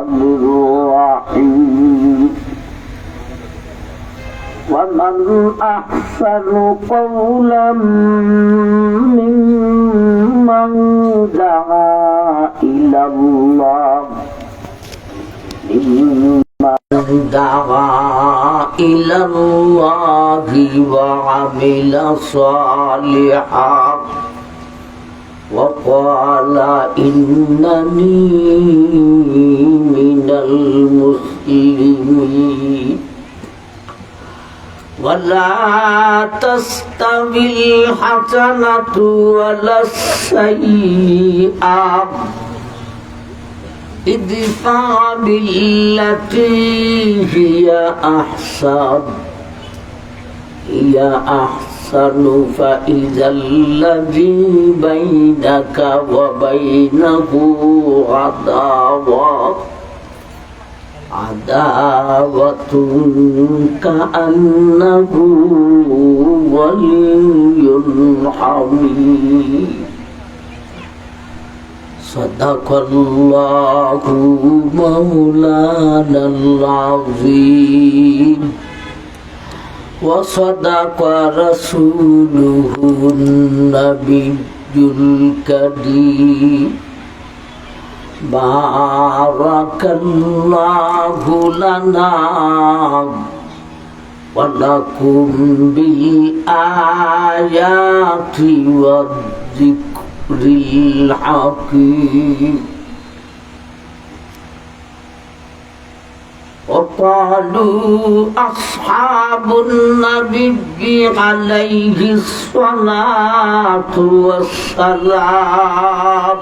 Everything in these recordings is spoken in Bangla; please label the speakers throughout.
Speaker 1: الرحيم ومن أحسن قولا ممن دعا إلى الله وعمل صالحا وقال إنني من المسلمين ولا تستوي الحسنة ولا السيئة ادفع بالتي هي أحسن فإذا الذي بينك وبينه عداوة كأنه ولي حميم صدق الله مولانا العظيم وصدق رسوله النبي الكريم بارك الله لنا ولكم بالآيات والذكر الحكيم وقالوا أصحاب النبي عليه الصلاة والسلام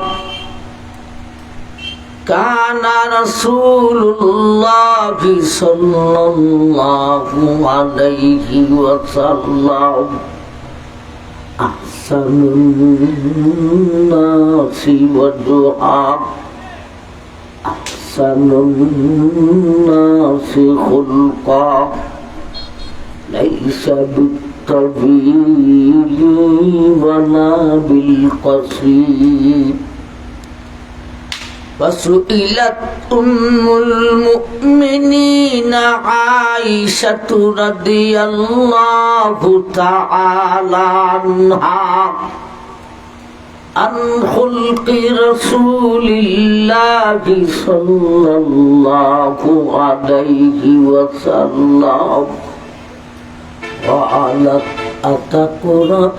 Speaker 1: كان رسول الله صلى الله عليه وسلم أحسن الناس ودعاء أحسن الناس خلقا ليس بالطويل ولا بالقصير وسئلت أم المؤمنين عائشة رضي الله تعالى عنها عن خلق رسول الله صلى الله عليه وسلم وقالت أتقرأ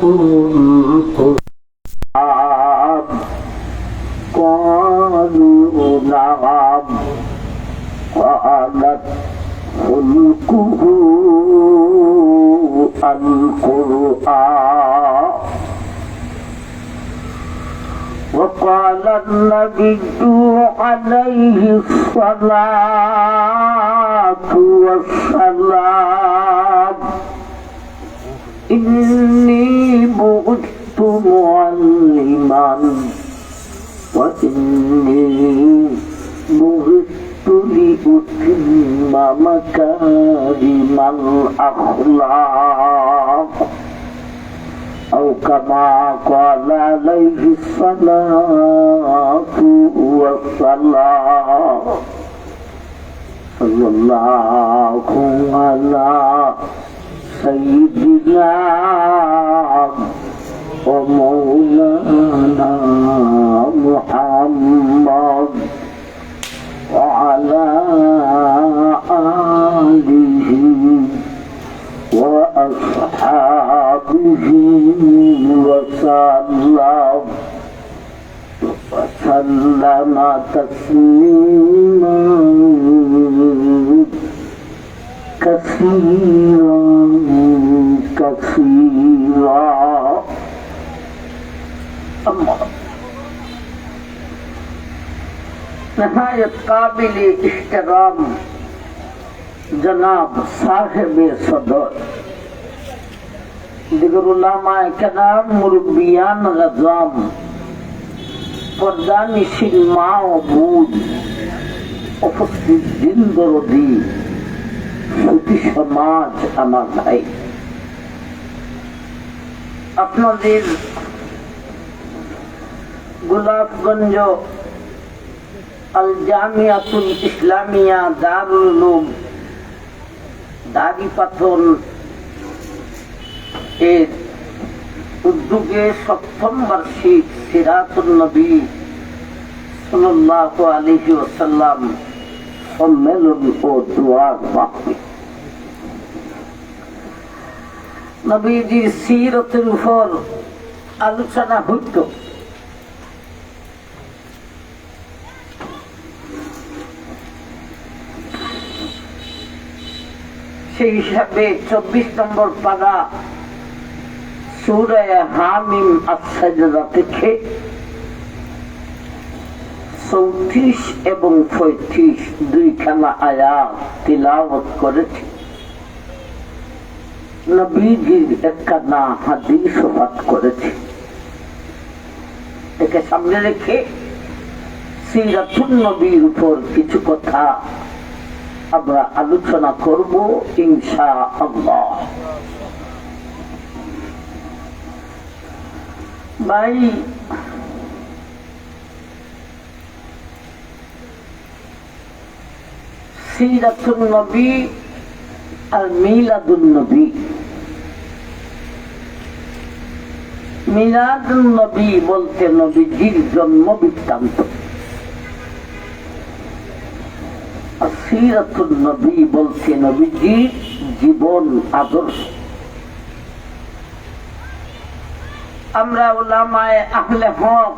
Speaker 1: القرآن قالوا نعم قالت خلقه القرآن وقال النبي عليه الصلاة والسلام إني بعثت معلما وإني بعثت لأتم مكارم الأخلاق أو كما قال عليه الصلاة والسلام صلى الله على سيدنا ومولانا محمد وعلى آله وأصحابه وسلم تسليما كثيرا كثيرا. نهایت قابل احترام جناب صاحب صدر دیگر علماء کرام مربیان غزام পর্দানিশীল মা ও বোন উপস্থিত দিন দরদি সুধী সমাজ আমার ভাই, আপনাদের গোলাপগঞ্জ আল জামিয়াতুল ইসলামিয়া দারুল উলুম দাড়িপাথর এর উদ্যোগে 7ম বার্ষিক সিরাতুন নবী সাল্লাল্লাহু আলাইহি ওয়াসাল্লাম সম্মেলন ও দোয়ার মাহফিল। নবীজির সিরতের উপর আলোচনা হইত। সেই হিসাবে 24 নম্বর পারা সূরা হামিম আস-সাজদা থেকে 34 এবং 35 দুইখানা আয়াত তিলাওয়াত করেছি। নবীজির একখানা হাদিস পাঠ করেছি। একে সামনে রেখে সিরাতুন নবীর উপর কিছু কথা আমরা আলোচনা করব ইনশাআল্লাহ। ভাই, সিরাতুন নবী আর মিলাদুন নবী। মিলাদুন নবী বলতে নবীজির জন্ম বৃত্তান্ত, আর সিরাতুন নবী বলতে নবীজির জীবন আদর্শ। আমরা উলামায়ে আহলে হক,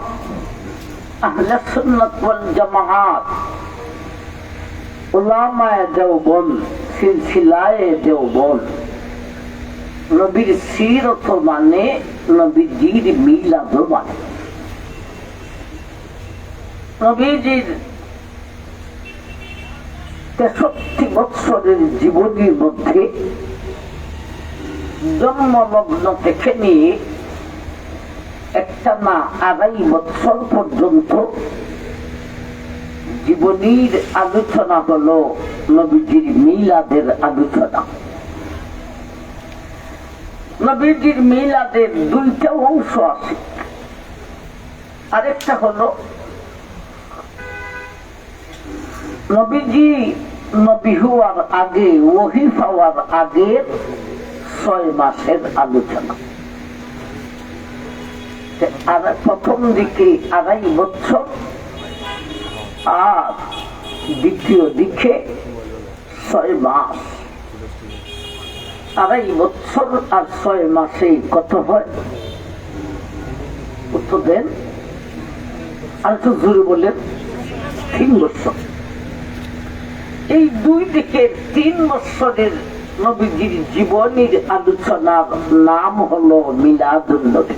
Speaker 1: আহলে সুন্নাত ওয়াল জামাআত, উলামায়ে দেওবন্দ, সিলসিলায়ে দেওবন্দ নবীর সিরত মানে নবীজির মিলাদ মানে। নবীজির 63 বৎসরের জীবনের মধ্যে জন্মলগ্ন থেকে নিয়ে একটানা 2.5 বৎসর পর্যন্ত জীবনীর আলোচনা হলো নবীজির মিলাদের আলোচনা। নবীজির মিলাদের 2টা অংশ আছে। আরেকটা হলো নবীজি নবী হওয়ার আগে, ওহী পাওয়ার আগের 6 মাসের আলোচনা। আর প্রথম দিকে 2.5 বছর, আর দ্বিতীয় দিকে 6 মাস। 2.5 বছর আর 6 মাসে কত হয়? উত্তর দেন, আর একটু জোরে বলেন। 3 বছর। এই 2 দিকে 3 বছরের নবীজির জীবনের আলোচনার নাম হলো মিলাদুন নবী।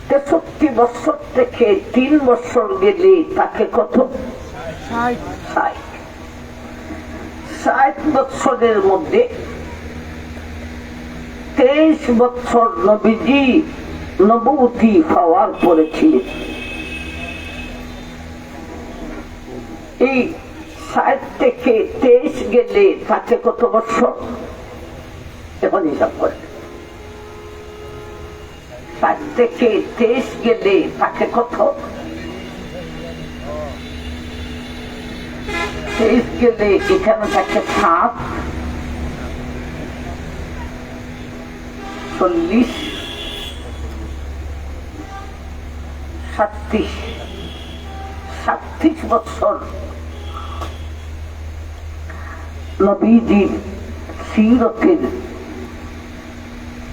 Speaker 1: 63 বছর থেকে 3 বছর গেলে তাকে কত? 60 বছরের মধ্যে 23 বছর নবীজি নবুয়তি পাওয়ার পরে ছিলেন। এই 60 থেকে 23 গেলে তাকে কত বছর? এখন হিসাব করে। 60 থেকে 23 গেলে তাকে কত? 23 গেলে এখানে থাকে 7, 40, 37 বছর নবীজির সিরতের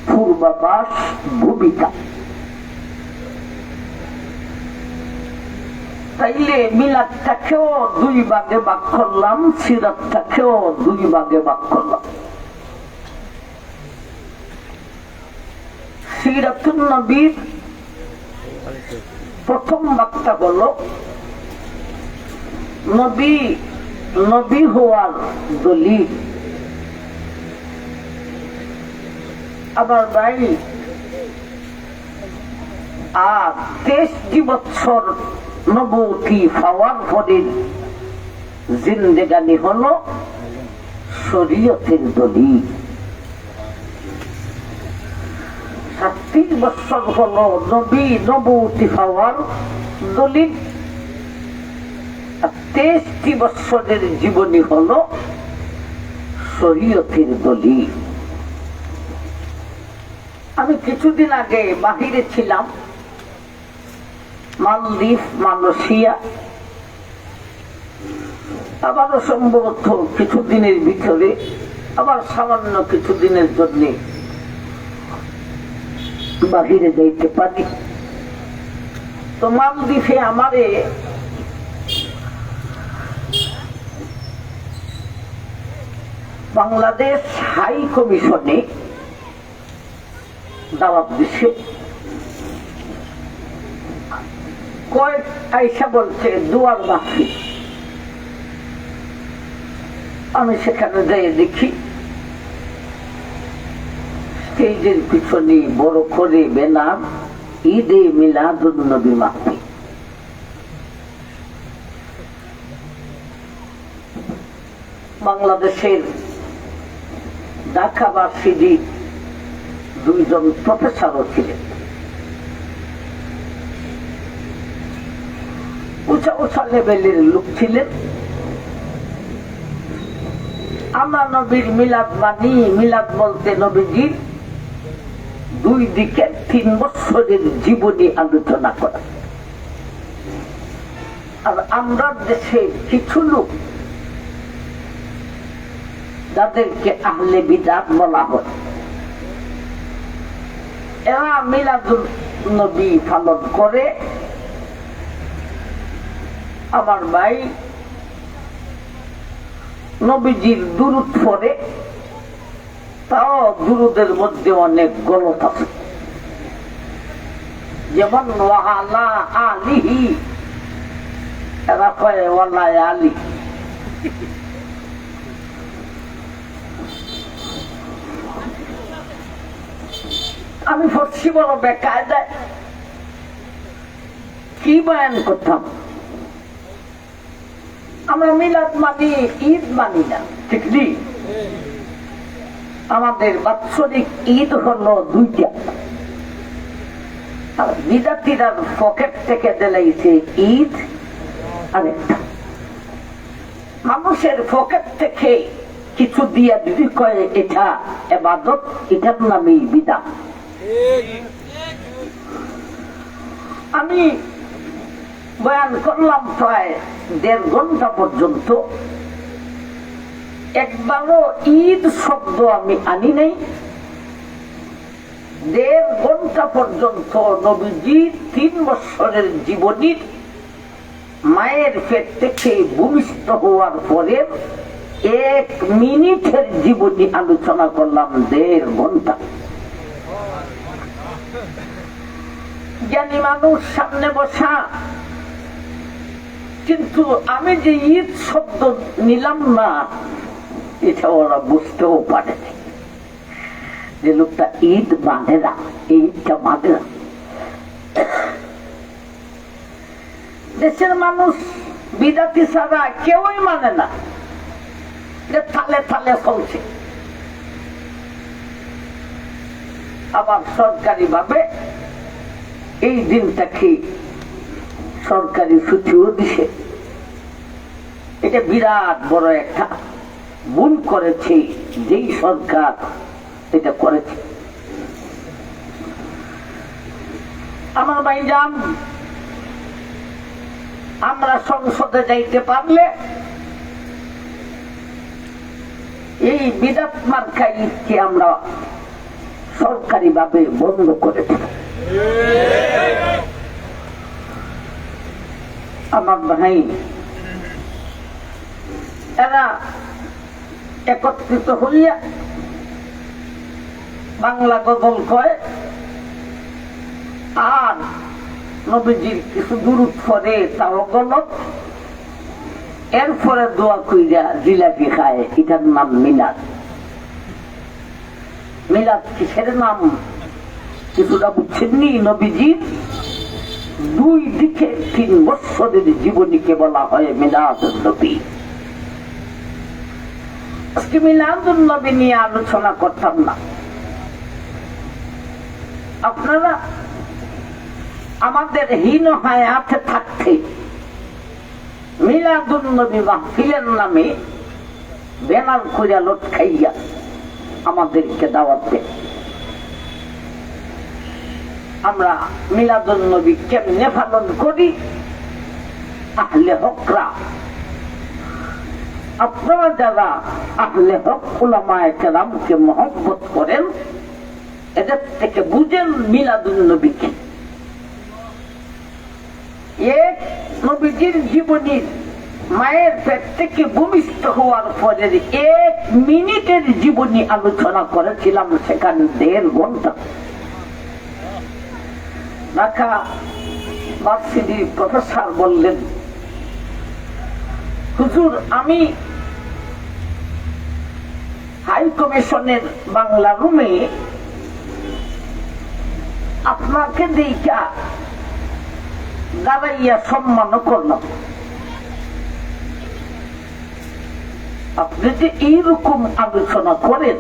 Speaker 1: পূর্বাভাস ভূমিকা। তাইলে মিলাদটাকেও 2 ভাগে ভাগ করলাম, সিরাতটাকেও 2 ভাগে ভাগ করলাম। সিরাতুন নবীর প্রথম ভাগটা হলো নবী হওয়ার দলিল। আবার ভাই, আর 23 বছর নবুয়তি পাওয়ার পরে জিন্দেগানি হলো শরীয়তের দলিল। 36 বছর হলো নবী নবুতি হওয়ার দলিল, 23টি বছরের জীবনী হলো শরীয়তের দলিল। আমি কিছুদিন আগে বাহিরে ছিলাম, মালদ্বীপ, মালয়েশিয়া, আবারও সম্ভবত কিছুদিনের ভিতরে আবার সামান্য কিছুদিনের জন্য বাহিরে যাইতে পারি। তো মালদ্বীপে আমারে বাংলাদেশ হাই কমিশনে দাওয়াত দিছে। কয়েক আইসা বলছে দুয়ার মাহফিল। আমি সেখানে যাই দেখি স্টেজের পিছনে বড় করে ব্যানার, ঈদে মিলাদুন নবী মাহফিল। বাংলাদেশের ঢাকা ভার্সিটির 2 জন প্রফেসরও ছিলেন, উঁচা উঁচা লেভেলের লোক ছিলেন। আমরা নবীর মিলাদ মানি, মিলাদ বলতে নবীজির 2 দিকে 3 বছরের জীবনী আলোচনা করা। আর আমরা দেশে কিছু লোক যাদেরকে আহলে বিদআত বলা হয়, এরা মিলাদুন নবী পালন করে। আমার ভাই নবীজির দুরূদ পড়ে, তাও দুরূদের মধ্যে অনেক গলত আছে, যেমন ওয়ালা আলিহি, এরা কয় ওয়ালা আলী। আমি পড়ছি বড় বেকায়দায়, কি বয়ান করতাম। আমরা মিলাদ মানি, ঈদ মানি না, ঠিক নেই। আমাদের বাৎসরিক ঈদ হলো 2টা, আর বিদাতিরা পকেট থেকে দিলাইছে ঈদ আরেকটা। মানুষের পকেট থেকে কিছু দিয়া যদি কয় এটা ইবাদত, এটার নামই বিদআত। আমি বয়ান করলাম প্রায় 1.5 ঘন্টা পর্যন্ত, একবারও ঈদ শব্দ আমি আনি নাই। 1.5 ঘন্টা পর্যন্ত নবীজি 3 বছরের জীবনীর মায়ের পেট থেকে ভূমিষ্ঠ হওয়ার পরে 1 মিনিটের জীবনী আলোচনা করলাম 1.5 ঘন্টা। জ্ঞানী মানুষ সামনে বসা, কিন্তু আমি যে ঈদ শব্দ নিলাম না, এটা ওরা বুঝতেও পারে যে লোকটা ঈদ মানে না, ঈদটা মানে না। দেশের মানুষ বিদাতি ছাড়া কেউই মানে না, যে থালে থালে চলছে। আবার সরকারি ভাবে এই দিনটাকে সরকারি ছুটিও দিছে। এটা বিরাট বড় একটা ভুল করেছে যেই সরকার এটা করেছে। আমার ভাইজান, আমরা সংসদে যাইতে পারলে এই বিদআত মার্কা ঈদকে আমরা সরকারি ভাবে বন্ধ করে দেব। আমার ভাই, এরা একত্রিত হইয়া বাংলা গজল কয়, আর নবীজির কিছু দুরূদ পড়ে, তাও গলত। এরপরে দোয়া কইরা জিলাপি খায়, এটার নাম মিলাদ। মিলাদ কিসের নাম কিছুটা বুঝছেননি? নবীজির 2 দিকে 3 বছরের জীবনীকে বলা হয় মিলাদুন নবী। আজকে মিলাদুন নবী নিয়ে আলোচনা করতাম না, আপনারা আমাদের হীন হায়াতে থাকতে মিলাদুন নবী মাহফিলের নামে ব্যানার কইরা লটকাইয়া আমাদেরকে দাওয়াত দেন। আমরা মিলাদুন নবী কেমনে পালন করি? আহলে হকরা, আপনারা যারা আহলে হক উলামায়ে কেরামকে মহব্বত করেন, এদের থেকে বুঝেন মিলাদুন নবী কি। এক নবীজির জীবনীর মায়ের পেট থেকে ভূমিষ্ঠ হওয়ার পরে 1 মিনিটের জীবনী আলোচনা করেছিলাম, সেখানে 1.5 ঘন্টা। ঢাকা ভার্সিটির প্রফেসর বললেন, হুজুর আমি হাই কমিশনের বাংলা রুমে আপনাকে দেখা দাঁড়াইয়া সম্মান করলাম, আপনি যে এইরকম আলোচনা করেন,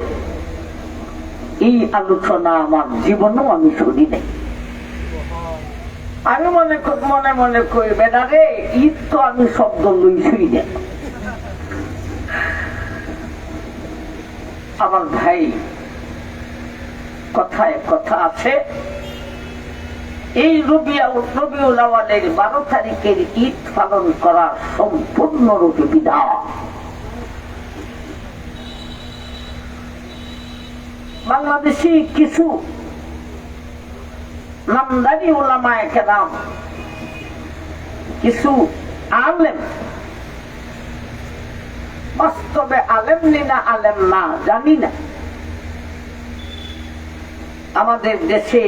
Speaker 1: এই আলোচনা আমার জীবনেও আমি শুনি নাই। আমি মনে মনে করি বেটা রে, ঈদ তো আমি শব্দ লইছই না। আমার ভাই, কথায় কথা আছে, এই রবিউল আউয়ালের 12 তারিখের ঈদ পালন করা সম্পূর্ণরূপে বিধান। বাংলাদেশি কিছু নামদারি উলামায়ে কেরাম, কিছু আলেম, বাস্তবে আলেম না আলেম না জানি না, আমাদের দেশে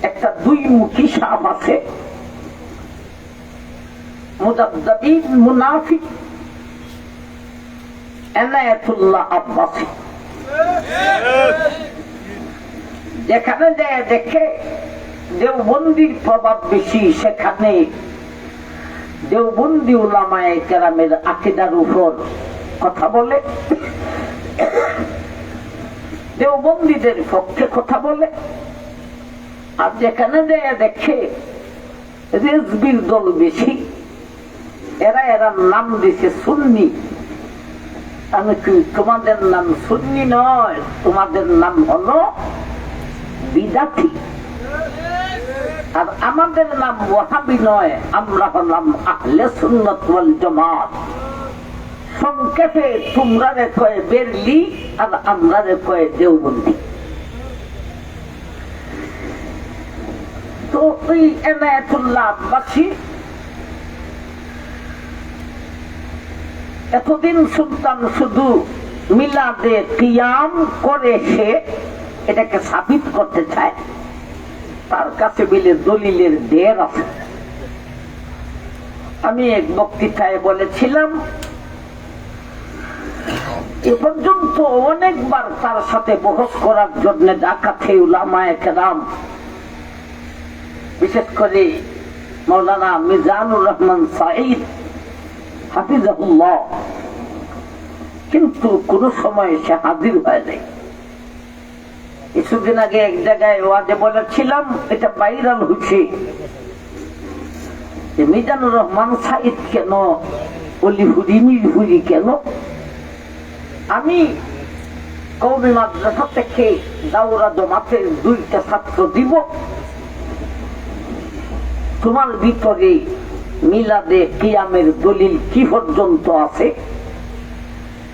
Speaker 1: একটা 2 মুখী সাপ আছে, মুজাদ্দিদ মুনাফিক এনায়েতুল্লাহ আব্বাসী। যেখানে যায় দেখে দেওবন্দির প্রভাব বেশি, সেখানে দেওবন্দি উলামায়ে কেরামের আকীদার উপর কথা বলে, দেওবন্দীদের পক্ষে কথা বলে। আর যেখানে যায় দেখে রেজবির দল বেশি, এরা নাম দিছে সুন্নি। আমি কি, তোমাদের নাম সুন্নি নয়, তোমাদের নাম হলো বিদাতি। আর আমাদের নাম ওয়াহাবি নয়, আমরা হলাম আহলে সুন্নাত ওয়াল জামাত। সংক্ষেপে তোমরা রে কয় বেরলি, আর আমরা রে কয় দেওবন্দি। তো ওই এনায়েতুল্লাহ আব্বাসী এতদিন সুলতান শুধু মিলাদে কিয়াম করে, সে এটাকে সাবিত করতে চায়, তার কাছে বিলে দলিলের ঢের আছে। আমি এক বক্তৃতায় বলেছিলাম, এ পর্যন্ত অনেকবার তার সাথে বহস করার জন্য ঢাকাতে উলামায়ে কেরাম, বিশেষ করে মাওলানা মিজানুর রহমান সাঈদ হাফিজাহুল্লাহ, কিন্তু কোন সময় সে হাজির হয় নাই। কিছুদিন আগে এক জায়গায় ওয়াজে বলেছিলাম, এটা ভাইরাল হচ্ছে, যে মিজানুর রহমান সাঈদ কেন অলিহুরি মিরহুরি কেন। আমি কওমি মাদ্রাসা থেকে দাওরা জমাতের 2টা ছাত্র দিব, তোমার ভিতরে মিলাদে কিয়ামের দলিল কি পর্যন্ত আছে?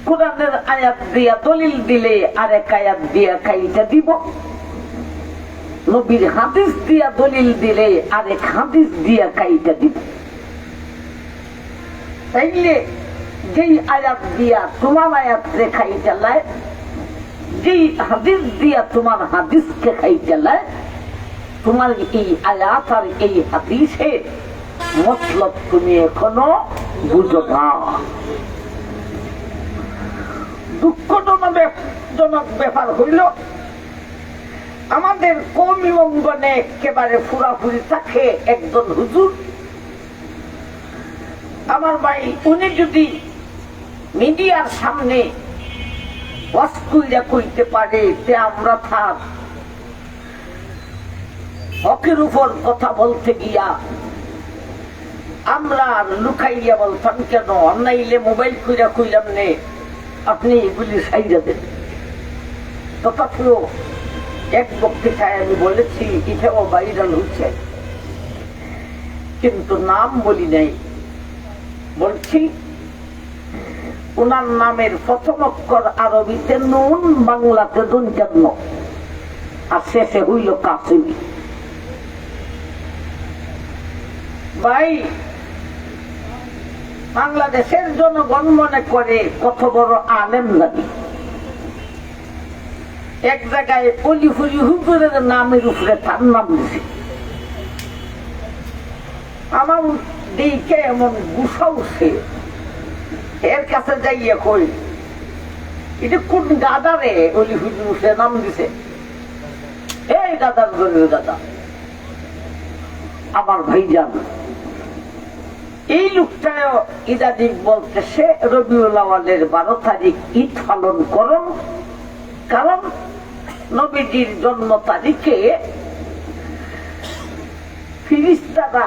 Speaker 1: কোরআনের আয়াত দিয়া দলিল দিলে আরেক আয়াত দিয়া কাইটা দিব, নবীর হাদিস দিয়া দলিল দিলে আরেক হাদিস দিয়া কাইটা দিব। তাইলে যেই আয়াত দিয়া তোমার আয়াত রেখাই চালায়, যেই হাদিস দিয়া তোমার হাদিসকে খাই চালায়, তোমার এই আয়াত আর এই হাদিসে মতলব তুমি এখনো বুঝো না। দুঃখজনক ব্যাপার হইল, আমাদের কওমি অঙ্গনে একেবারে ফুরাফুরি থাকে একজন হুজুর। আমার ভাই, উনি যদি মিডিয়ার সামনে ওয়াজ কইরা কইতে পারে যে আমরা থাক, হকের উপর কথা বলতে গিয়া আমরা লুকাইয়া বলতাম কেন, অন্যাইলে মোবাইল কইরা কইলাম নে আপনি এগুলি সাইডা দেন। তথাপিও এক বক্তৃতায় আমি বলেছি, এটাও ভাইরাল হচ্ছে, কিন্তু নাম বলি নাই। বলছি ওনার নামের প্রথম অক্ষর আরবিতে নুন, বাংলাতে দুঞ্চান্ন, আর শেষে হইল কাসিমি। ভাই, বাংলাদেশের জনগণ মনে করে কত বড় আলেম নাকি। এক জায়গায় অলি ফুলি হুজুরের নামের উপরে তার নাম দিছে। আমার দিকে এমন গুসা উঠছে, এর কাছে যাইয়া কই এটা কোন গাদারে অলি হুজুর উপরে নাম দিছে? এই গাদার ঘরের গাদা। আমার ভাইজান, এই লোকটাও ইদানিং বলতেছে রবিউল আউয়ালের 12 তারিখ ঈদ পালন করুন, কারণ নবীজির জন্ম তারিখে ফিরিস্তারা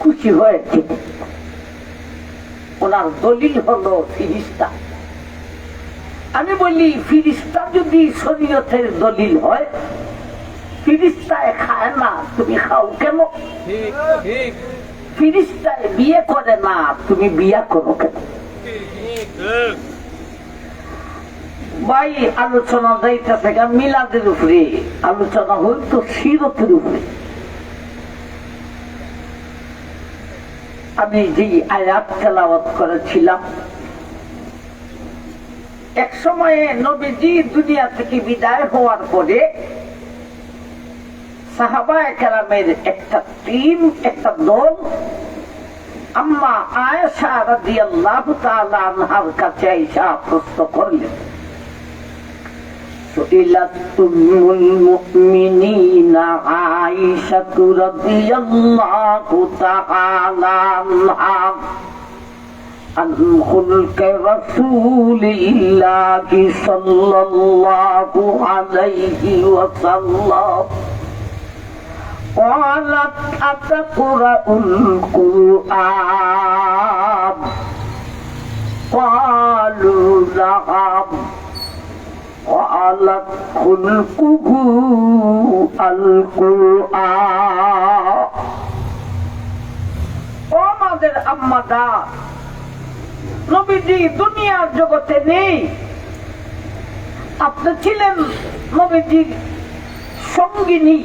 Speaker 1: খুশি হয়েছে। ওনার দলিল হলো ফিরিস্তা। আমি বলি, ফিরিস্তা যদি শরীয়তের দলিল হয়, ফিরিস্তায় খায় না, তুমি খাও কেন? ফিরিস্তায় বিয়ে করে না, তুমি বিয়া করো কেন? ভাই, আলোচনা যাইতেছে মিলাদের উপরে, আলোচনা হইতো সিরতের উপরে। আমি যে আয়াত তেলাওয়াত করেছিলাম, এক সময়ে নবীজি দুনিয়া থেকে বিদায় হওয়ার পরে সাহাবায়ে কেরামের একটা টিম, একটা দল আম্মা আয়েশা রাদিয়াল্লাহু তাআলা আনহার কাছে আইসা প্রশ্ন করলেন, سئلت أم المؤمنين عائشة رضي الله تعالى عنها عن خلق رسول الله صلى الله عليه وسلم قالت أتقرأ القرآن قالوا نعم قالت خلقه القرآن ও আমাদের আম্মাদা, নবীজি দুনিয়ার জগতে নেই, আপনি ছিলেন নবীজির সঙ্গিনী,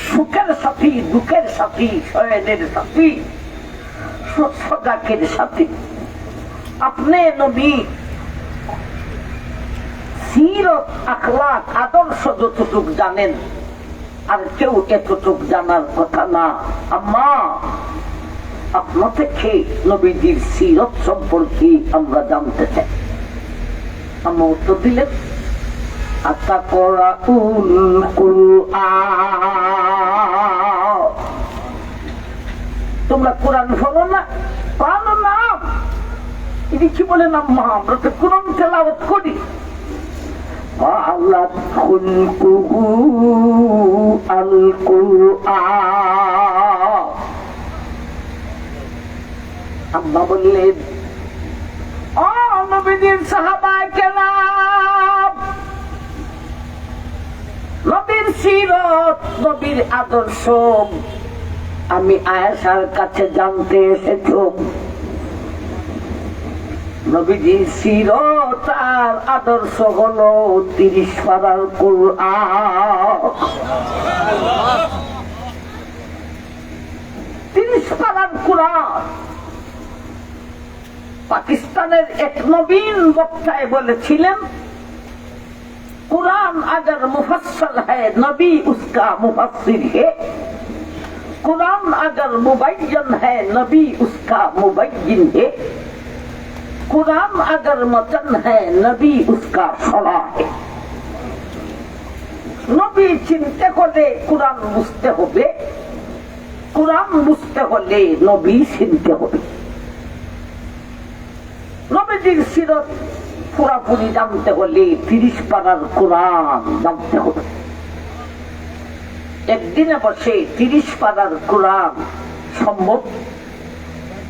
Speaker 1: সুখের সাথী, দুঃখের সাথী, শয়নের সাথী, সদাকের সাথী। আপনি নবী সিরত, আখলাক, আদর্শ যতটুক জানেন, আর কেউ এতটুক জানার কথা না। আম্মা, আপনার থেকে নবীজির সিরত সম্পর্কে আমরা জানতে চাই। আম্মা উত্তর দিলেন, আতাকরাউল কুরআন, তোমরা কোরআন শোনো না? পড়ো না। ইনি কি বলেন, আম্মা আমরা তো কোরআন তেলাওয়াত করি। قالت خلقه القرآن, আম্মা বললেন, ও নবীজির সাহাবায়ে কেরাম, নবীর সিরত, নবীর আদর্শ আমি আয়েশার কাছে জানতে এসেছি। নবীজির সিরত আর আদর্শ হলো 30 পারার কুরআন। 30 পারার কুরআন। পাকিস্তানের এক নবীন বক্তায় বলেছিলেন, कुरान अगर मुफस्सल है नबी उसका मुफस्सिर है, कुरान अगर मुबय्यन है नबी उसका मुबय्यिन है, कुरान अगर मतन है नबी उसका शरह है। नबी चिंते होले कुरान बुझते होबे, कुरान बुझते होले नबी चिंते होबे। नबीजिर सिरत পুরাপুরি জানতে হলে 30 পারার কোরআন জানতে হবে। একদিনে বসে 30 পারার কোরআন সম্ভব?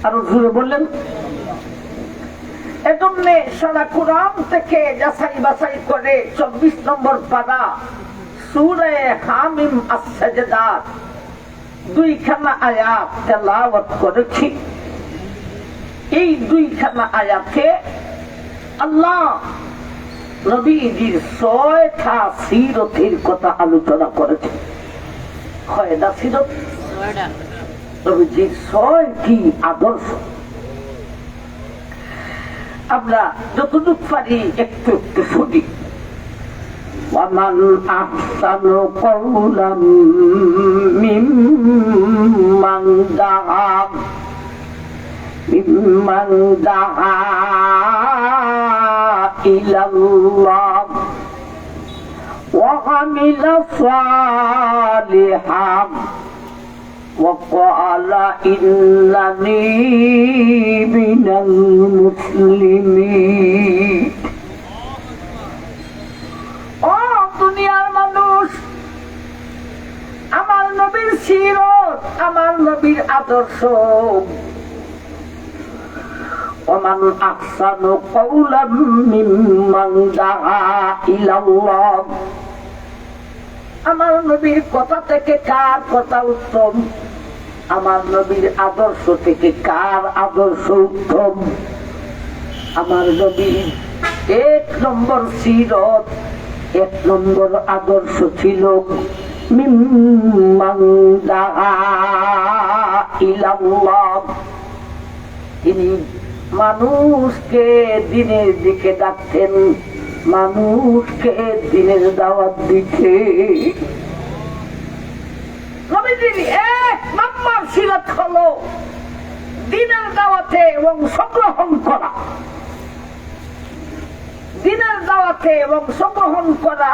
Speaker 1: আরো জোরে বললেন। এজন্য সারা কোরআন থেকে যাচাই বাছাই করে 24 নম্বর পারা সূরা হামিম আস-সাজদা 2খানা আয়াত তেলাওয়াত করেছি। এই 2খানা আয়াতে আল্লাহ নবীজির 6টা সিরতের কথা আলোচনা করেছে। কয়টা সিরত? নবীজির 6টি আদর্শ। আমরা যতটুকু পারি একটু একটু শুনি। وَمَنْ أَحْسَنُ قَوْلًا مِّمَّنْ دَعَا إِلَى اللَّهِ وَعَمِلَ صَالِحًا وَقَالَ إِنَّنِي مِنَ الْمُسْلِمِينَ। ও দুনিয়ার মানুষ, আমার নবীর সিরত, আমার নবীর আদর্শ। وَمَنْ أَحْسَنُ قَوْلًا مِّمَّنْ دَعَا إِلَى اللَّهِ। আমার নবীর কথা থেকে কার কথা উত্তম? আমার নবীর আদর্শ থেকে কার আদর্শ উত্তম? আমার নবীর 1 নম্বর সিরত, 1 নম্বর আদর্শ ছিল মিম্মান দাআ ইলাল্লাহ। তিনি মানুষকে দিনের দিকে ডাকতেন, মানুষকে দিনের দাওয়াত দিতে। নবীজির 1 নম্বর সিরত হলো দিনের দাওয়াতে অংশগ্রহণ করা। দিনের দাওয়াতে অংশগ্রহণ করা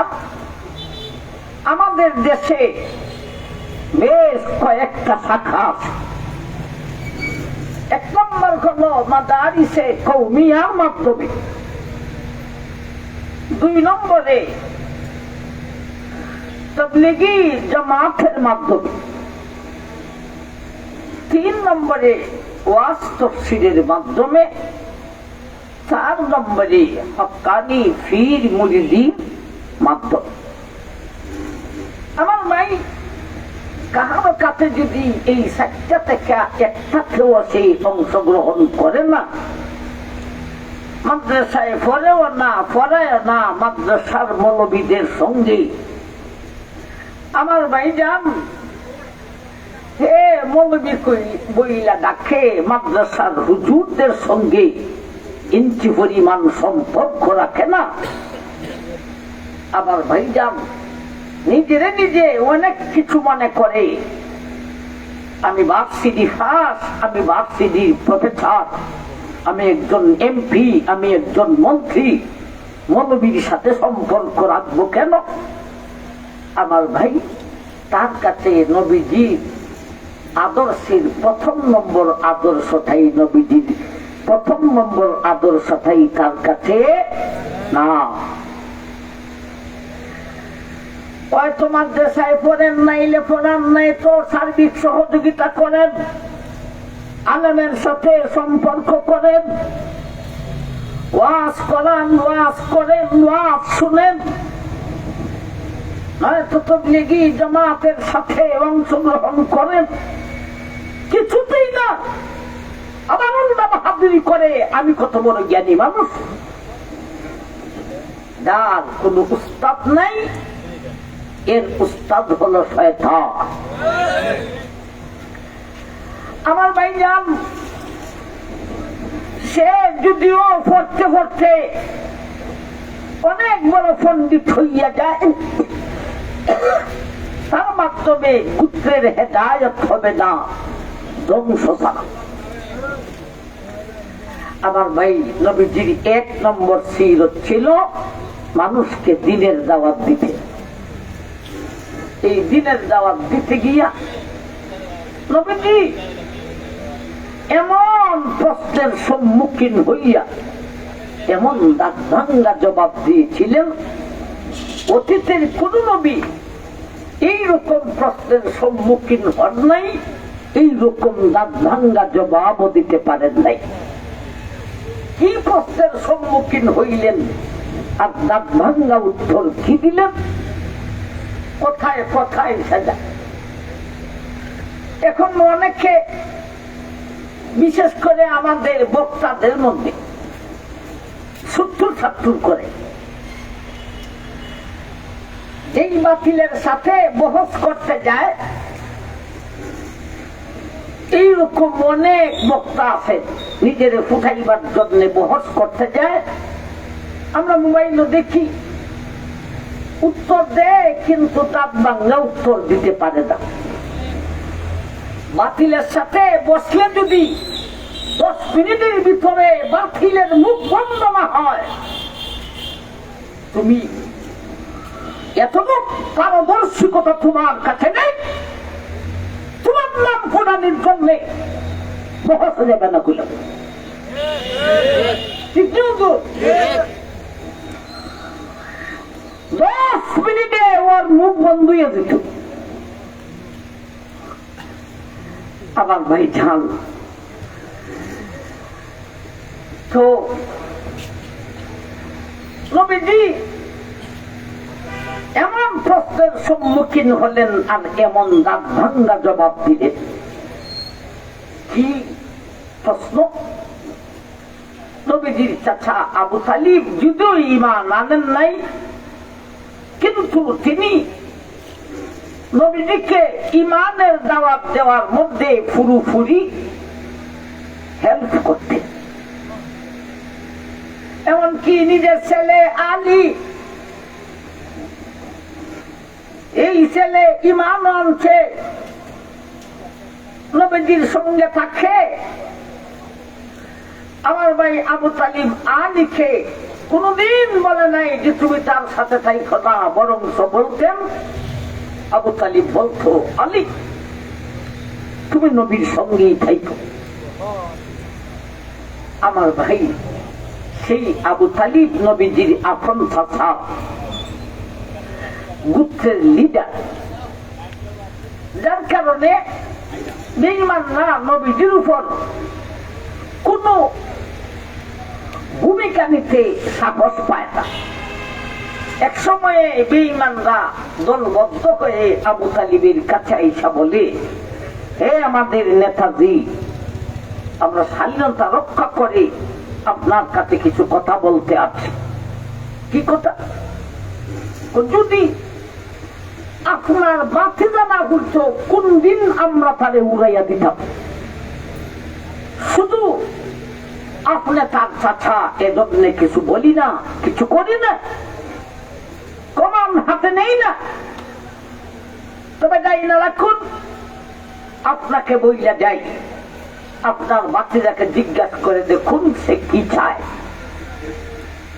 Speaker 1: আমাদের দেশে বেশ কয়েকটা শাখা আছে। 1 নম্বর হলো মাদারিসে কওমিয়ার মাধ্যমে, 2 নম্বরে তাবলীগী জামাতের মাধ্যমে, 3 নম্বরে ওয়াজ তাফসীরের মাধ্যমে, 4 নম্বরে হক্কানি পীর মুরিদির মাধ্যমে। আমার ভাই, কাহার কাছে যদি এই 4টা থেকে একটাতেও সে অংশগ্রহণ করে না, মাদ্রাসায় পড়েও না, পড়ায় না, মাদ্রাসার মৌলবীদের সঙ্গে, আমার ভাই যান হে মৌলবী বইলা ডাকে, মাদ্রাসার হুজুরদের সঙ্গে ইঞ্চি পরিমাণ সম্পর্ক রাখে না, আমার ভাই যান নিজেরে নিজে অনেক কিছু মনে করে। আমি ভার্সিটি ফার্স্ট, আমি ভার্সিটির প্রফেসর, আমি একজন এমপি, আমি একজন মন্ত্রী, মৌলবীর সাথে সম্পর্ক রাখবো কেন? আমার ভাই, তার কাছে নবীজির আদর্শের 1ম নম্বর আদর্শটাই, নবীজির 1ম নম্বর আদর্শটাই তার কাছে না। হয়তো মাদ্রাসায় পড়েন নাইলে পড়ান নাই তো সার্বিক সহযোগিতা করেন, আলেমের সাথে সম্পর্ক করেন, ওয়াজ করান, ওয়াজ করেন, ওয়াজ শুনেন, নয়তো তাবলীগী জামাতের সাথে অংশগ্রহণ করেন, কিছুতেই না। আবার উল্টা বাহাদুরি করে আমি কত বড় জ্ঞানী মানুষ। যার কোন উস্তাদ নাই, এর উস্তাদ হলো শয়তান। আমার ভাইজান, সে যদিও পড়তে পড়তে অনেক বড় পণ্ডিত হইয়া যায়, তার মাধ্যমে পুত্রের হেদায়েত হবে না, ধ্বংস ছাড়া। আমার ভাই, নবীজির 1 নম্বর সিরত ছিল মানুষকে দিনের দাওয়াত দিতে। এই দিনের দাওয়াত দিতে গিয়া নবীজি এমন প্রশ্নের সম্মুখীন হইয়া এমন দাঁত ভাঙ্গা জবাব দিয়েছিলেন, অতীতের কোন নবী এইরকম প্রশ্নের সম্মুখীন হন নাই, এইরকম দাঁত ভাঙ্গা জবাবও দিতে পারেন নাই। কি প্রশ্নের সম্মুখীন হইলেন আর দাঁত ভাঙ্গা উত্তর কি দিলেন? কোথায় কোথায় সাজা। এখন অনেকে বিশেষ করে আমাদের বক্তাদের মধ্যে ছুট্টুর ছাত্তুর করে যেই বাতিলের সাথে বহস করতে যায়, এইরকম অনেক বক্তা আছে নিজের ফুটাইবার জন্য বহস করতে যায়। আমরা মোবাইলে দেখি উত্তর দেয় কিন্তু দাঁত বাংলা উত্তর দিতে পারে না। বাতিলের সাথে বসলে যদি 10 মিনিটের ভিতরে বাতিলের মুখ বন্ধ না হয়, তুমি এতটুক পারদর্শিকতা তোমার কাছে নেই, তোমার নাম ফোনানির জন্য বহস হয়ে যাবে না। গুলো ঠিক তো 10 মিনিটে ওর মুখ বন্ধ হয়ে যেত। আবার ভাই ঝাল তো নবীজি এমন প্রশ্নের সম্মুখীন হলেন আর এমন দাঁত ভাঙ্গা জবাব দিলেন। কি প্রশ্ন? নবীজির চাচা আবু তালিব যদিও ঈমান আনেন নাই, কিন্তু তিনি নবীজিকে ঈমানের দাওয়াত দেওয়ার মধ্যে পুরোপুরি হেল্প করতেন। এমনকি নিজের ছেলে আলী, এই ছেলে ঈমান আনছে, নবীজির সঙ্গে থাকে। আমার ভাই আবু তালিব আলীকে কোনদিন বলে নাই যে তুমি তার সাথে থাইকো না, বরং বলতেন, আবু তালিব বলতো, আলী তুমি নবীর সঙ্গেই থাইকো। আমার ভাই সেই আবু তালিব নবীজির আপন চাচা, গোত্রের লিডার, যার কারণে বেঈমানরা নবীজির উপর কোন ভূমিকা নিতে সাহস পায় না। এক সময়ে বেঈমানরা দলবদ্ধ হয়ে আবু তালিবের কাছে আইসা বলে, হে আমাদের নেতাজি, আমরা স্বাধীনতা রক্ষা করে আপনার কাছে কিছু কথা বলতে আছি। কি কথা? যদি আপনার বাতিজা না হইতো কোন দিন আমরা তারে উড়াইয়া দিতাম। শুধু আপনি তার চাচা, এজন্য কিছু বলি না, কিছু করি না, কমান হাতে নেই না। তবে যাই না রাখুন, আপনাকে বইলা যাই, আপনার বাচ্চাকে জিজ্ঞাসা করে দেখুন সে কি চায়।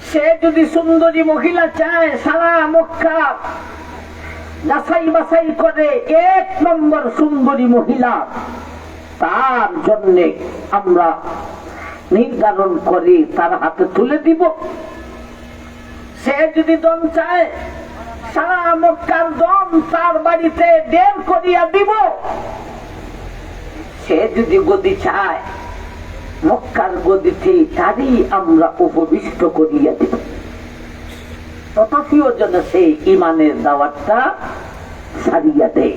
Speaker 1: সে যদি সুন্দরী মহিলা চায়, সারা মক্কা যাচাই বাছাই করে 1 নম্বর সুন্দরী মহিলা তার জন্য আমরা নির্ধারণ করে তার হাতে তুলে দিব। সে যদি দম চায়, সারা মক্কার দম তার বাড়িতে 1.5 করিয়া দিব। সে যদি গদি চায়, মক্কার গদিতে তারই আমরা উপবিষ্ট করিয়া দিব। তথাপিও যেন সে ঈমানের দাওয়াতটা ছাড়িয়া দেয়।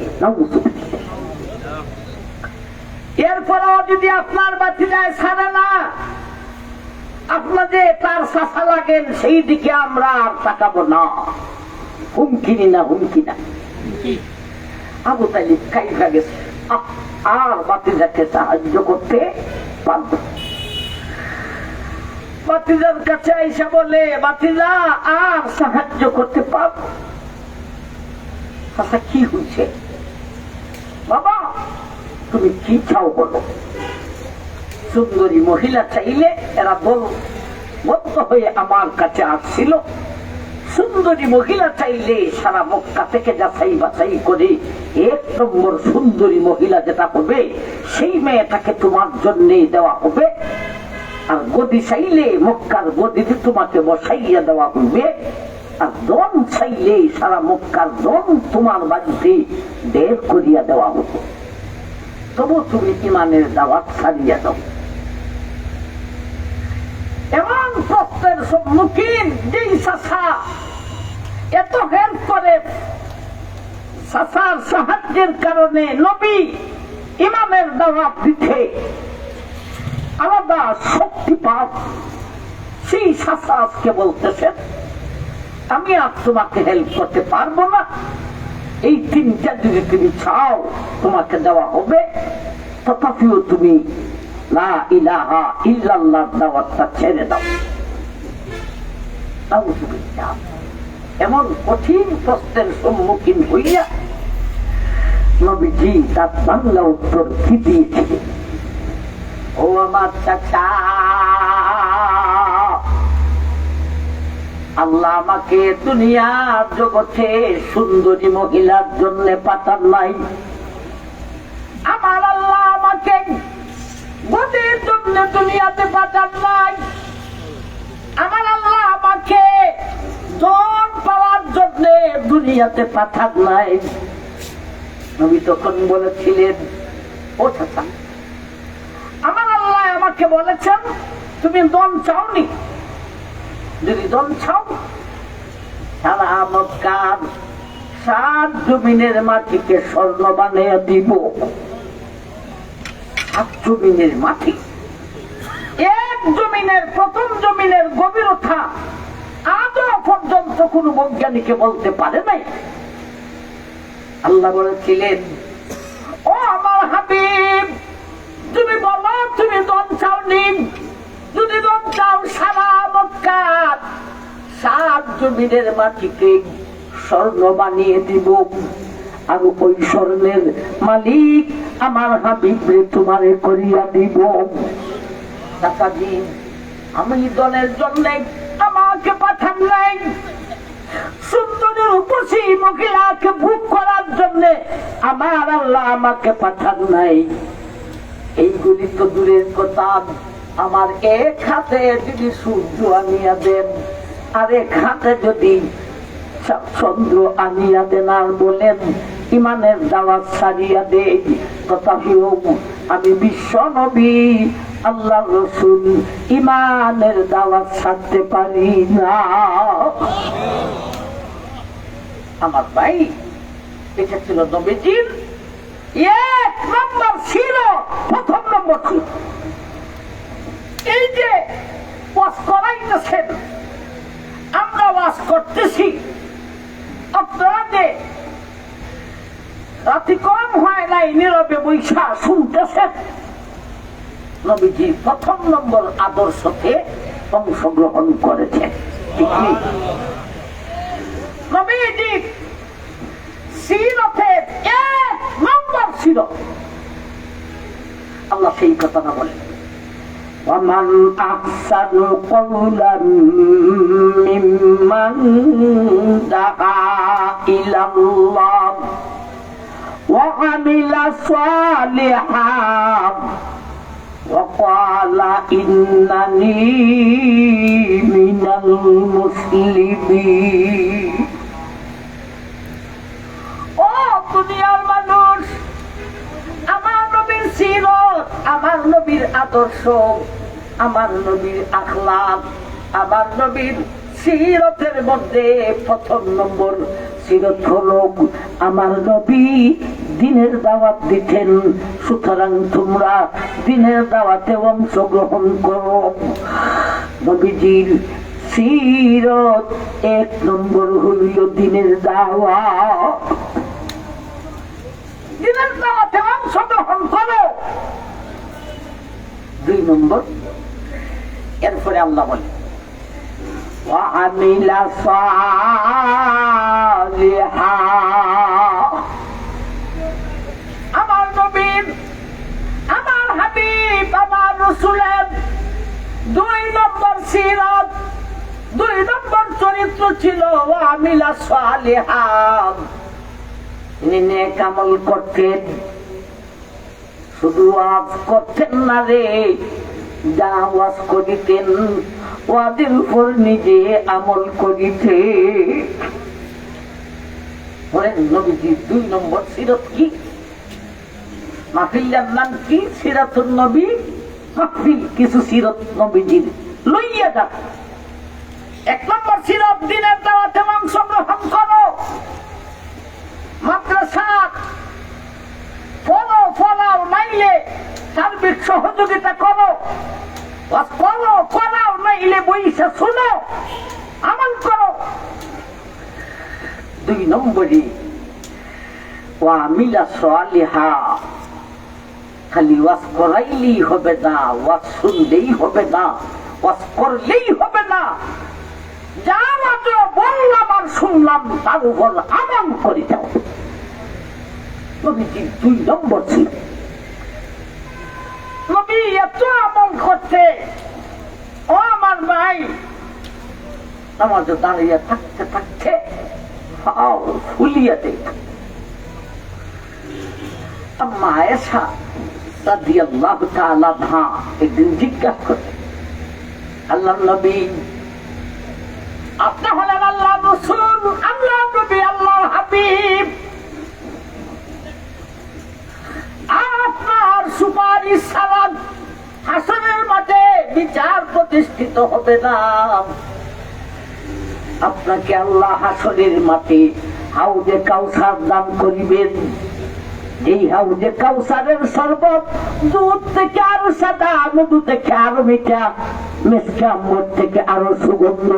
Speaker 1: এরপরেও যদি আপনার বাতি যায় ছাড়ে না, আপনাদের তার চাচা লাগেন, সেই দিকে আমরা আর তাকাবো না। হুমকি না, হুমকি না। আবু তালিব খাইফা গেছে, আর বাতিজাকে সাহায্য করতে পারব। বাতিজার কাছে আইসা বলে, বাতিজা আর সাহায্য করতে পারব। চাচা কি হয়েছে? বাবা তুমি কি চাও বলো। সুন্দরী মহিলা চাইলে এরা বদ্ধ হয়ে আমার কাছে আসছিল। সুন্দরী মহিলা চাইলে সারা মক্কা থেকে যাচাই বাছাই করে 1 নম্বর সুন্দরী মহিলা যেটা হবে, সেই মেয়েটাকে তোমার জন্য দেওয়া হবে। আর গদি চাইলে মক্কার গদিতে তোমাকে বসাইয়া দেওয়া হবে। আর দম চাইলে সারা মক্কার দম তোমার বাড়িতে বের করিয়া দেওয়া হতো, তবু তুমি ইমানের দাওয়াত ছাড়িয়া দাও। এমন প্রশ্নের সম্মুখীন যেই চাচা এত হেল্প করে, চাচার সাহায্যের কারণে নবী ইমানের দাওয়াত দিতে আলাদা শক্তি পান, সেই চাচা আজকে বলতেছেন আমি আর তোমাকে হেল্প করতে পারবো না, এই তিনটা যদি তুমি চাও তোমাকে দেওয়া হবে, তথাপিও তুমি লা ইলাহা ইল্লাল্লাহ দাওয়াতটা ছেড়ে দাও। এমন কঠিন প্রশ্নের সম্মুখীন হইয়া নবীজি তার বাংলা উত্তর কি দিয়েছিলেন? ও আমার চাচা, আল্লাহ আমাকে দুনিয়ার জগতে সুন্দরী মহিলার জন্য পাঠান নাই, আমার আল্লাহ আমাকে গদির জন্য দুনিয়াতে পাঠান নাই, আমার আল্লাহ আমাকে জন পাওয়ার জন্য দুনিয়াতে পাঠান নাই। নবী তখন বলেছিলেন, ও চাচা, আমার আল্লাহ আমাকে বলেছেন তুমি দন চাওনি, যদি দন চাও সারা মক্কার 7 জমিনের মাটিকে স্বর্ণ বানিয়ে দিব। 7 জমিনের মাটি, এক জমিনের, প্রথম জমিনের গভীরতা আজও পর্যন্ত কোন বৈজ্ঞানিকে বলতে পারে নাই। আল্লাহ বলেছিলেন, ও আমার হাবিব, তুমি বলো তুমি দন চাওনি, যদি দন চাও সারা মক্কার 7 জমিনের মাটিকে স্বর্ণ বানিয়ে দিব, আর ওই স্বর্ণের মালিক আমার হাবিবরে তোমারে করিয়া দিব। চাচাজি, আমি দনের জন্য আমাকে পাঠান নাই, সুন্দরের উপসী মহিলাকে ভোগ করার জন্য আমার আল্লাহ আমাকে পাঠান নাই। এইগুলি তো দূরের কথা, আমার এক হাতে যদি সূর্য আনিয়া দেন আর এক হাতে যদি চন্দ্র আনিয়া দেন আর বলেন ইমানের দাওয়াত ছাড়িয়া দেই, তথাপিও আমি বিশ্ব নবী আল্লাহ রসুল ইমানের দাওয়াত ছাড়তে পারি না। আমার ভাই, এটা ছিল নবীজির 1 নম্বর ছিল, প্রথম নম্বর ছিল। এই যে ওয়াজ করাইতেছেন, আমরা ওয়াজ করতেছি, আপনারা যে রাতি কম হয় নাই নীরবে বৈশা শুনতেছেন, নবীজি প্রথম নম্বর আদর্শকে অংশগ্রহণ করেছেন। নবীজি সিরতের 1 নম্বর ছিল। আল্লাহ সেই কথাটা বলেন, وَمَنْ أَحْسَنُ قَوْلًا مِّمَّنْ دَعَا إِلَى اللَّهِ وَعَمِلَ صَالِحًا وَقَالَ إِنَّنِي مِنَ الْمُسْلِمِينَ। ও দুনিয়ার মানুষ, আমার নবীর সিরত, আমার নবীর আদর্শ, আমার নবীর আখলাক, আমার নবীর সিরতের মধ্যে প্রথম নম্বর সিরত হলো আমার নবী দিনের দাওয়াত দিতেন, সুতরাং তোমরা দিনের দাওয়াতে অংশগ্রহণ করো। নবীজির সিরত 1 নম্বর হইল দিনের দাওয়াত, দিনের দাওয়াতে অংশগ্রহণ করো। 2 নম্বর, এরপরে আল্লাহ বলে وَعَمِلَ صَالِحًا। আমার নবীর, আমার হাবিব, আমার রাসূলের 2 নম্বর সিরাত, 2 নম্বর চরিত্র ছিল وَعَمِلَ صَالِحًا। তিনি নেক আমল করতেন, শুধু ওয়াজ করতেন না রে, যা ওয়াজ করিতেন ওয়াদের উপর নিজে আমল করিতে। বলেন নবীজির 2 নম্বর সিরত কি? মাহফিলের নাম কি? সিরাতুন নবী মাহফিল। কিছু সিরত নবীজির লইয়া যান। 1 নম্বর সিরত, দিনের দাওয়াতে অংশগ্রহণ করো, মাদ্রাসা পড়ো, ফলাও, নাইলে সার্বিক সহযোগিতা করো, করো, করাও, নাইলে বইসা শুনো, আমল করো। 2 নম্বরে ওয়ামিলা সালিহা। খালি ওয়াজ করাইলেই হবে না, ওয়াজ শুনলেই হবে না, ওয়াজ করলেই হবে না, যা মাত্র বললাম আর শুনলাম তার উপর আমল করে যাও। নবীজি 2 নম্বর ছিল। নবী এত আমল করতে, ও আমার ভাই, নামাজে দাঁড়িয়ে থাকতে থাকতে হাও ফুলিয়ে দেখ। আম্মা আয়েশা রাদিয়াল্লাহু তাআলা আনহা একদিন জিজ্ঞাসা করলেন, আল্লাহর নবী, আপনি হলেন আল্লাহর রাসূল, আল্লাহর নবী, আল্লাহর হাবিব, আপনার সুপারিশ ছাড়া হাসরের মাঠে বিচার প্রতিষ্ঠিত হবে না। আপনাকে আল্লাহ হাসরের মাঠে হাউজে কাউসার দান করিবেন। এই হাউজে কাউসারের শরবত দুধ থেকে আরো সাদা, মধু থেকে আরো মিঠা, মিষ্টি আম্বর থেকে আরো সুগন্ধ।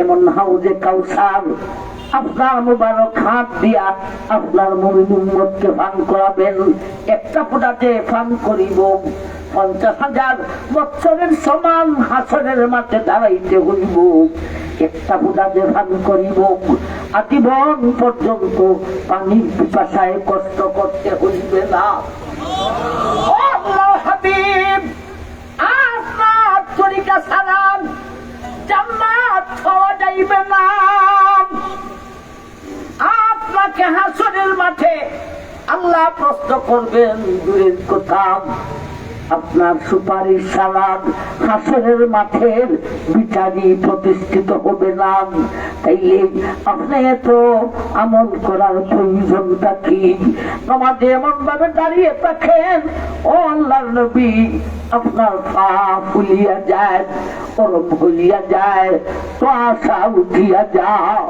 Speaker 1: এমন হাউজে কাউসার আপনার মুবারক হাত দিয়া আপনার মুমিন উম্মতকে পান করাবেন। একটা ফোঁটাতে পান করিব 50,000 বছরের সমান হাসরের মাঠে দাঁড়াইতে হইব। একটা ফোঁটাতে পান করিব, আজীবন পর্যন্ত পানির পিপাসায় কষ্ট করতে হইবে না। আল্লাহর হাবিব, আপনার তরিকা ছাড়া জান্নাত পাওয়া যাইবে না। আপনাকে হাসরের মাঠে আল্লাহ প্রশ্ন করবেন, দূরের কথা আপনার সুপারিশ ছাড়া হাসরের মাঠের বিচারই প্রতিষ্ঠিত হবে না। তাইলে আপনি এত আমল করার প্রয়োজনটা কি? নামাজে এমন ভাবে দাঁড়িয়ে থাকেন, ও আল্লাহর নবী, আপনার পা ফুলিয়া যায়, পরম ভুলিয়া যায়, তো আশা উঠিয়া যাও।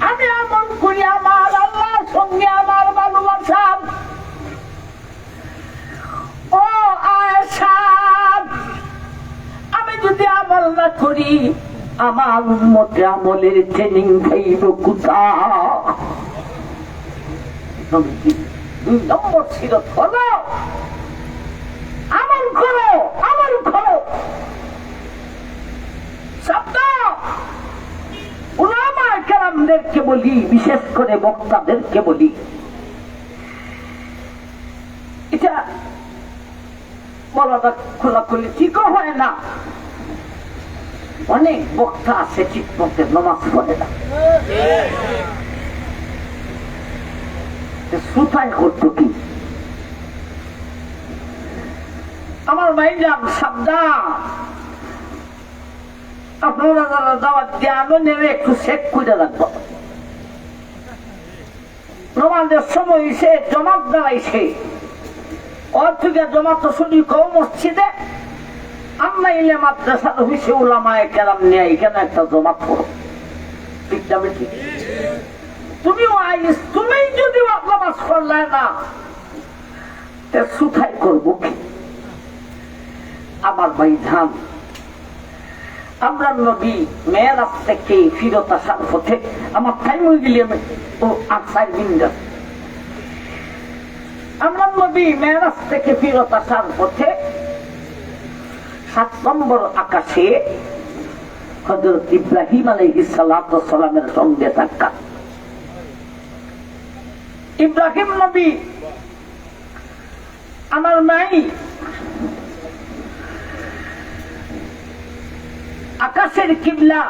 Speaker 1: আমি আমল করি আমার আল্লাহর সঙ্গে আমার ভালোবাসা। ও আয়েশা, আমি যদি আমল না করি আমার উম্মতে আমলের ট্রেনিং পাইব কোথাও? 2 নম্বর সিরত হলো আমল করো, আমল করো। শব্দ উলামায়ে কেরামদেরকে বলি, বিশেষ করে বক্তাদেরকে বলি, এটা বলাটা খোলাখুলি ঠিক হয় না। অনেক বক্তা আছে ঠিক মতো নামাজ পড়ে না। শ্রোতায় করতো কি? আমার ভাইজান সাবধান, আপনারা যারা দাওয়াত দিয়ে একটু চেক করে রাখবো। নামাজের সময় এসে জমাত দাঁড়াইছে, ওর থেকে জমাত তো শুনি কম মসজিদে, আমরা ইলে মাদ্রাসা হইছে উলামায়ে কেরাম নিয়ে এখানে একটা জমাত করো। ঠিক যাবে? ঠিক। তুমিও আইস, তুমি যদি নামাজ পড়লে না, সুথাই করবো কি? আমার ভাই ধান, আমরা নবী মেয়েরাজ থেকে ফিরত আসার পথে, আমার টাইম হয়ে গেলি আমি ও 8 দিন যাবে। আমরা নবী মেয়েরাজ থেকে ফিরত আসার পথে 7 নম্বর আকাশে হযরত ইব্রাহিম আলাইহিস সালাতু ওয়াস সালামের সঙ্গে দেখা। ইব্রাহিম নবী আমার মাই আকাশের কিবলা,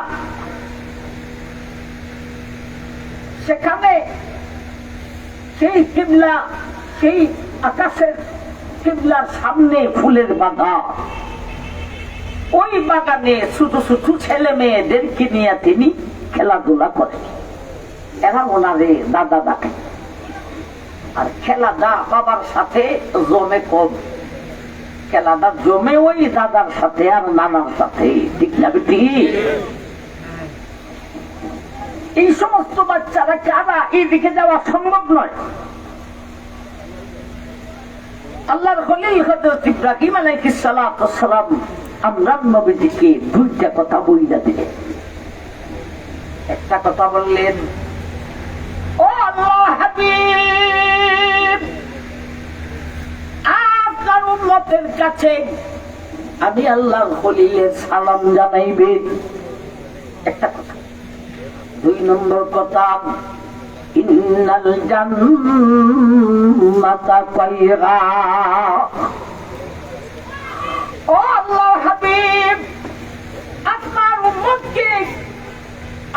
Speaker 1: সেখানে সেই কিবলা, সেই আকাশের কিবলার সামনে ফুলের বাগান, ওই বাগানে ছোট ছোট ছেলে মেয়েদেরকে নিয়ে তিনি খেলাধুলা করেন। এরা ওনারে দাদা ডাকে, আর খেলাটা বাবার সাথে জমে কম, খেলাটা জমে ওই দাদার সাথে আর নানার সাথে। ঠিক না বেটি? এই সমস্ত বাচ্চারা কারা এইদিকে যাওয়া সম্ভব নয়। আল্লাহর খলিল হযরত ইব্রাহিম আলাইহিস সালাম আমরা নবীজিকে দুইটা কথা বইলা দিলেন। একটা কথা বললেন, ও আল্লাহ হাবিব, আপনার উম্মতের কাছে আমি আল্লাহর খলিলের সালাম জানাইবেন। একটা কথা। দুই নম্বর কথা, ইন্নাল জান্নাতা কায়রা। ও আল্লাহ হাবিব, আপনার উম্মতকে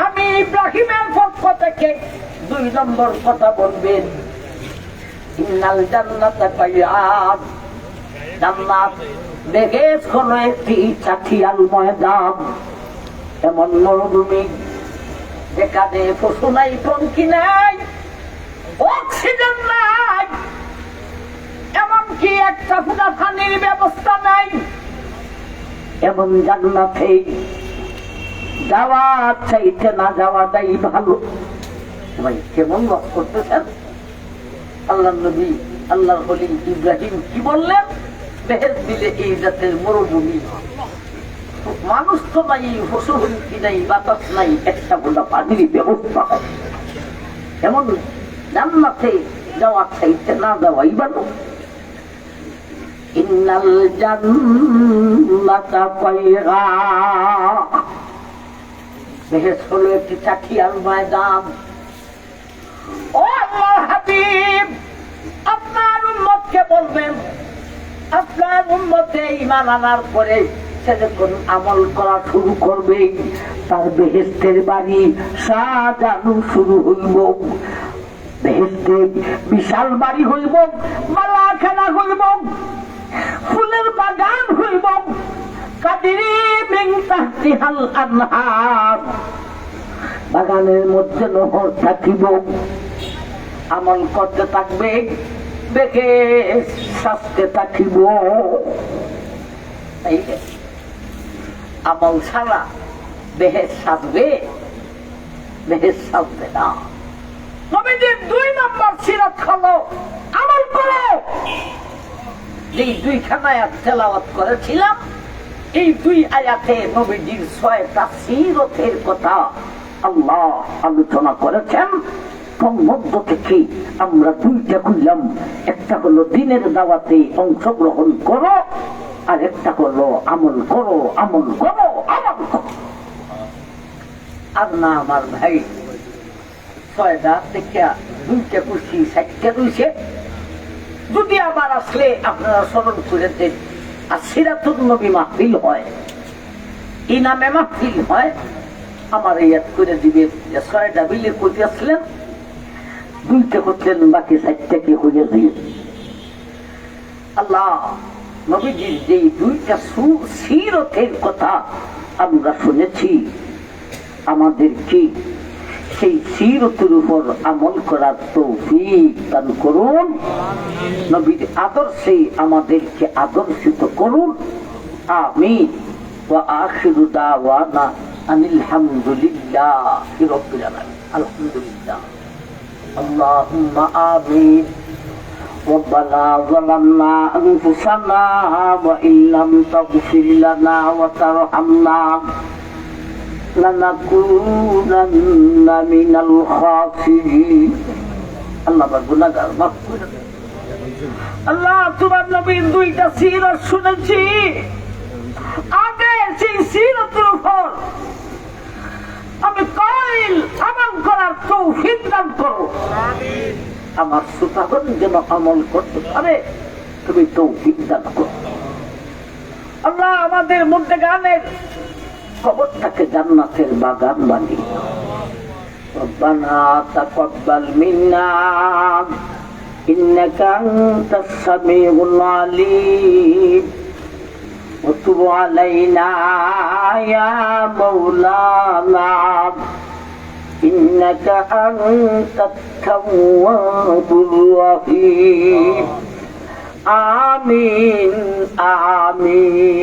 Speaker 1: আমি ইব্রাহিমের পক্ষ থেকে দুই নম্বর কথা বলবেন, ইন্নাল জান্নাতা কায়রা। জান্নাত দেখে কোন একটি চাঠিয়াল ময়দান, এমন মরুভূমি যেখানে পশু নাই, পঙ্কি নাই, অক্সিজেন নাই, এমনকি একটা ফুটা পানির ব্যবস্থা নাই, এমন জান্নাতে যাওয়া চাইতে না যাওয়াটাই ভালো। ভাই কেমন লক করতেছেন? আল্লাহ নবী আল্লাহর খলিল ইব্রাহিম কি বললেন? বেহেশত দিলে এই জাতের মরুভূমি, মানুষ তো নাই, পশু পঙ্খী নাই, বাতাস নাই, একটা গোটা পানির ব্যবস্থা হবে, এমন জান্নাতে যাওয়া চাইতে না যাওয়াই ভালো। ইন্নাল জান্নাতা কায়রা। বেহেশত হলো একটি চাঠিয়াল ময়দান। ও আল্লাহ হাবিব, আপনার উম্মতকে বলবেন, আপনার উম্মতে ঈমান আনার পরে সে যখন আমল করা শুরু করবে, তার বেহেশতের বাড়ি সাজানো শুরু হইব। বেহেশতে বিশাল বাড়ি হইব, মালাখানা হইব, ফুলের বাগান হইব, কাদিরি মিন তাহতিহাল আনহার, বাগানের মধ্যে নহর থাকিব। আমল করতে থাকবে, দেখে শাস্তে থাকিব। আমল ছাড়া বেহেশত সাজবে, বেহেশত সাজবে না। নবীজির দুই নম্বর সিরাত হলো আমল করো। এই দুইখানা আয়াত তেলাওয়াত করেছিলাম, এই দুই আয়াতে নবীজির 6টা সিরতের কথা আল্লাহ আলোচনা করেছেন। তার মধ্য থেকে আমরা দুইটা করলাম, একটা হলো দিনের দাওয়াতে অংশগ্রহণ করো, আর একটা হলো আমল করো, আমল করো, আমল করো। আর না আমার ভাই, 6টা থেকে দুইটা করছি, 7টা রয়েছে। যদি আবার আসলে আপনারা স্মরণ করে দেন, আর সিরাতুন নবী মাহফিল হয়, ইনামে মাহফিল হয়, আমার ইয়াদ করে দিবে যে 6টা বিলে করতে আসলেন, 2টা করলেন, বাকি 4টা কি হয়ে দিয়ে। আল্লাহ নবীজির যে 2টা সিরতের কথা আমরা শুনেছি, আমাদেরকে সেই সিরতের উপর আমল করার তৌফিক দান করুন। নবীর আদর্শে আমাদেরকে আদর্শিত করুন। আমিন। ওয়া আখিরু দাওয়ানা আনিল হামদুলিল্লাহি রাব্বিল আলামিন। আলহামদুলিল্লাহ। আল্লাহুম্মা আমিন। ربنا ظلمنا أنفسنا وإن لم تغفر لنا وترحمنا لنكونن من الخاسرين. আল্লাহ গুনাহগার মাফ করে দেন। আল্লাহ তোমার নবীর 2টা সিরাত শুনেছি, আগে সেই সিরাতের উপর আমি কাইল আমল করার তৌফিক দান করো। আমিন। আমার শ্রোতাগণ যেন আমল করতে পারে, তুমি তৌফিক দান করো। আল্লাহ আমাদের মধ্যে গানের কবরটাকে জান্নাতের বাগান বানিয়ে রব্বানা তাকাব্বাল মিন্না إنك أنت السميع العليم وتب علينا يا مولانا إنك أنت التواب الرحيم آمين آمين